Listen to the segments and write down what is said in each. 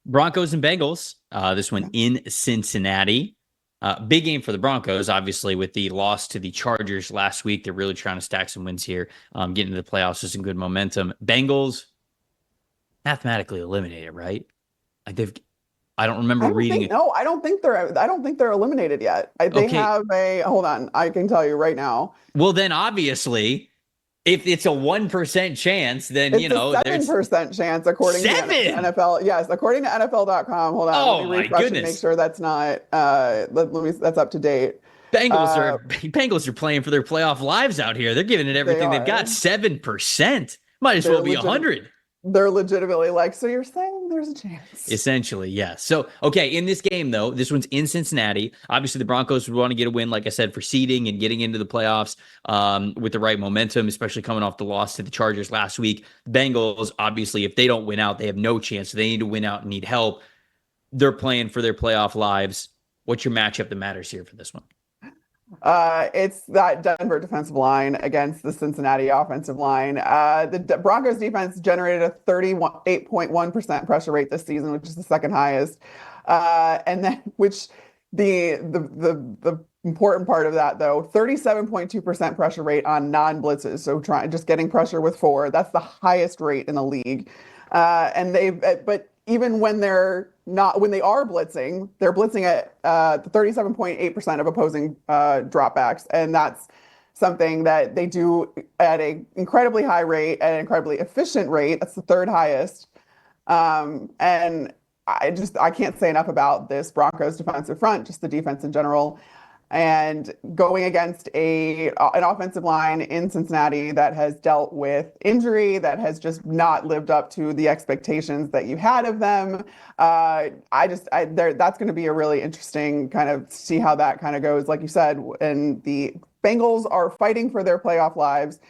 Broncos and Bengals. This one in Cincinnati. Big game for the Broncos, obviously, with the loss to the Chargers last week. They're really trying to stack some wins here, get into the playoffs with some good momentum. Bengals mathematically eliminated, right? Like they've, I don't remember I don't reading think it. no, I don't think they're eliminated yet. They Okay, have a hold on, I can tell you right now. well then obviously, if it's a 1% chance, then It's a seven there's percent chance according to the seven. NFL. Yes, according to NFL.com. Hold on, let me Oh my refresh and make goodness. sure that's not let me that's up to date. Bengals are Uh Bengals are playing for their playoff lives out here. They're giving it they everything they've got. are. 7%. Might as well They're be legit 100. they're legitimately like, so you're saying there's a chance. Essentially, yes. So, okay, in this game, though, this one's in Cincinnati. Obviously, the Broncos would want to get a win, like I said, for seeding and getting into the playoffs with the right momentum, especially coming off the loss to the Chargers last week. Bengals, obviously, if they don't win out, they have no chance. So they need to win out and need help. They're playing for their playoff lives. What's your matchup that matters here for this one? It's that Denver defensive line against the Cincinnati offensive line. The Broncos defense generated a 38.1% pressure rate this season, which is the second highest. And then, which the important part of that though, 37.2% pressure rate on non-blitzes. So trying just getting pressure with four, that's the highest rate in the league. But even when they're not, when they are blitzing, they're blitzing at 37.8% of opposing dropbacks. And that's something that they do at an incredibly high rate, at an incredibly efficient rate. That's the third highest. And I can't say enough about this Broncos defensive front, just the defense in general. And going against an offensive line in Cincinnati that has dealt with injury, that has just not lived up to the expectations that you had of them. That's going to be a really interesting kind of see how that kind of goes. Like you said, and the Bengals are fighting for their playoff lives.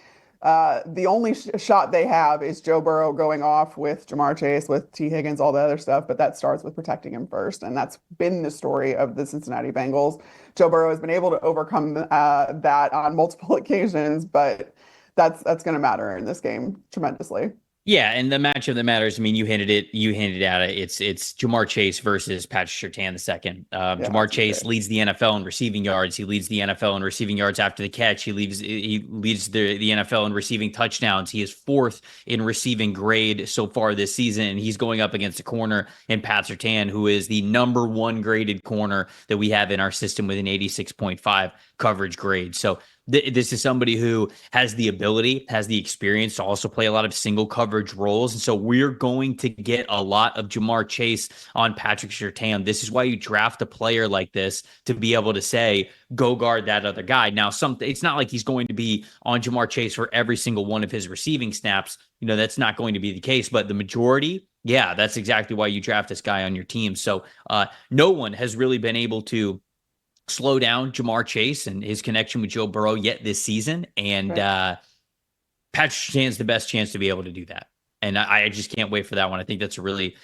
The only shot they have is Joe Burrow going off with Jamar Chase, with T. Higgins, all the other stuff, but that starts with protecting him first. And that's been the story of the Cincinnati Bengals. Joe Burrow has been able to overcome that on multiple occasions, but that's going to matter in this game tremendously. Yeah, and the matchup that matters. I mean, you hinted it. You hinted at it. It's Jamar Chase versus Patrick Surtain the second. Yeah, Jamar that's gonna be Chase great. leads the NFL in receiving yards. He leads the NFL in receiving yards after the catch. He leads the NFL in receiving touchdowns. He is fourth in receiving grade so far this season, and he's going up against a corner in Pat Surtain, who is the number one graded corner that we have in our system with an 86.5 coverage grade. So this is somebody who has the ability, has the experience to also play a lot of single coverage roles. And so we're going to get a lot of Jamar Chase on Patrick Surtain. This is why you draft a player like this, to be able to say, go guard that other guy. Now, it's not like he's going to be on Jamar Chase for every single one of his receiving snaps. That's not going to be the case, but the majority, yeah, that's exactly why you draft this guy on your team. So no one has really been able to slow down Jamar Chase and his connection with Joe Burrow yet this season. And Right. Patrick Surtain's the best chance to be able to do that. And I just can't wait for that one. I think that's a really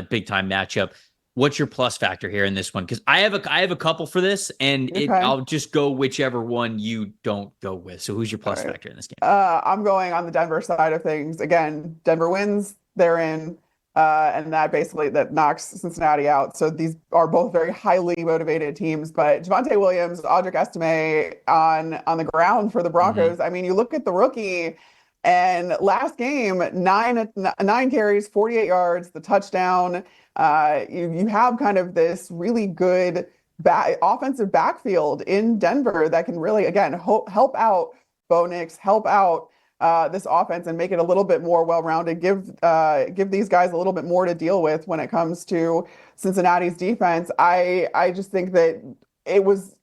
big time matchup. What's your plus factor here in this one? Because I have a couple for this, and Okay. I'll just go whichever one you don't go with. So who's your All plus right. factor in this game? I'm going on the Denver side of things. Again, Denver wins, they're in, and that knocks Cincinnati out. So these are both very highly motivated teams. But Javonte Williams, Audric Estime on the ground for the Mm-hmm. Broncos. I mean, you look at the rookie, and last game, nine carries, 48 yards, the touchdown. You have kind of this really good offensive backfield in Denver that can really, again, help out Bo Nix, help out this offense and make it a little bit more well-rounded. Give these guys a little bit more to deal with when it comes to Cincinnati's defense. I just think that it was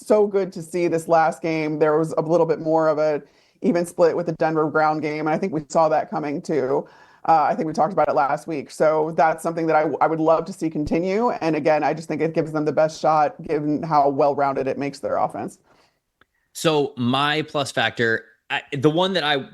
so good to see this last game. There was a little bit more of a even split with the Denver ground game, and I think we saw that coming too. I think we talked about it last week. So that's something that I would love to see continue. And again, I just think it gives them the best shot given how well-rounded it makes their offense. So my plus factor, the one that I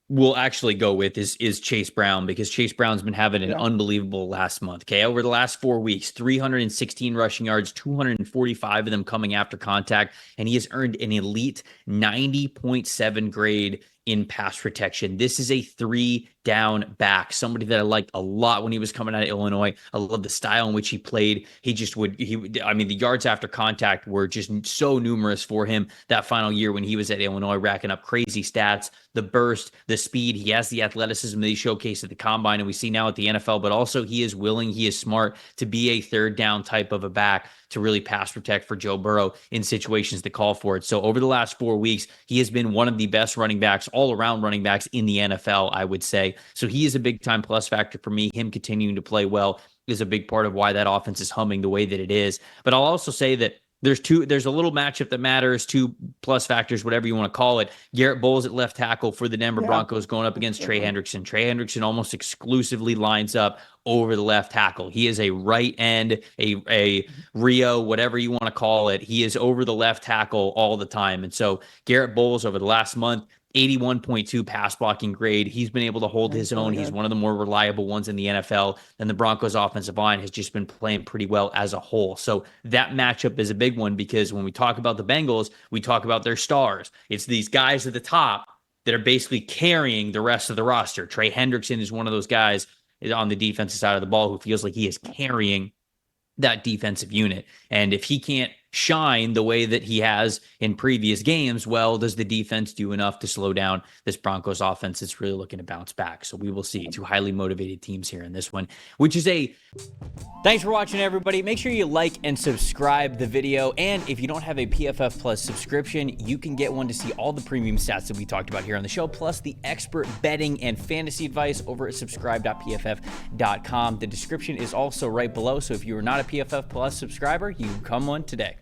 will actually go with is Chase Brown, because Chase Brown's been having an Yeah. unbelievable last month. Okay, over the last 4 weeks, 316 rushing yards, 245 of them coming after contact, and he has earned an elite 90.7 grade in pass protection. This is a 3-down back, somebody that I liked a lot when he was coming out of Illinois. I love the style in which he played. I mean, the yards after contact were just so numerous for him that final year when he was at Illinois, racking up crazy stats, the burst, the speed. He has the athleticism that he showcased at the combine, and we see now at the NFL, but also he is willing, he is smart to be a third down type of a back to really pass protect for Joe Burrow in situations that call for it. So over the last 4 weeks, he has been one of the best running backs, all around running backs in the NFL, I would say. So he is a big time plus factor for me. Him continuing to play well is a big part of why that offense is humming the way that it is. But I'll also say that there's a little matchup that matters, 2 plus factors, whatever you want to call it. Garrett Bowles at left tackle for the Denver Broncos going up against Trey Hendrickson. Trey Hendrickson almost exclusively lines up over the left tackle. He is a right end, a Rio, whatever you want to call it. He is over the left tackle all the time. And so Garrett Bowles over the last month, 81.2 pass blocking grade. He's been able to hold his own. He's one of the more reliable ones in the NFL. And the Broncos offensive line has just been playing pretty well as a whole. So that matchup is a big one because when we talk about the Bengals, we talk about their stars. It's these guys at the top that are basically carrying the rest of the roster. Trey Hendrickson is one of those guys on the defensive side of the ball who feels like he is carrying that defensive unit. And if he can't shine the way that he has in previous games, well, does the defense do enough to slow down this Broncos offense that's really looking to bounce back? So we will see. 2 highly motivated teams here in this one, which is a... Thanks for watching, everybody. Make sure you like and subscribe the video. And if you don't have a PFF Plus subscription, you can get one to see all the premium stats that we talked about here on the show, plus the expert betting and fantasy advice over at subscribe.pff.com. The description is also right below. So if you are not a PFF Plus subscriber, you can become one today.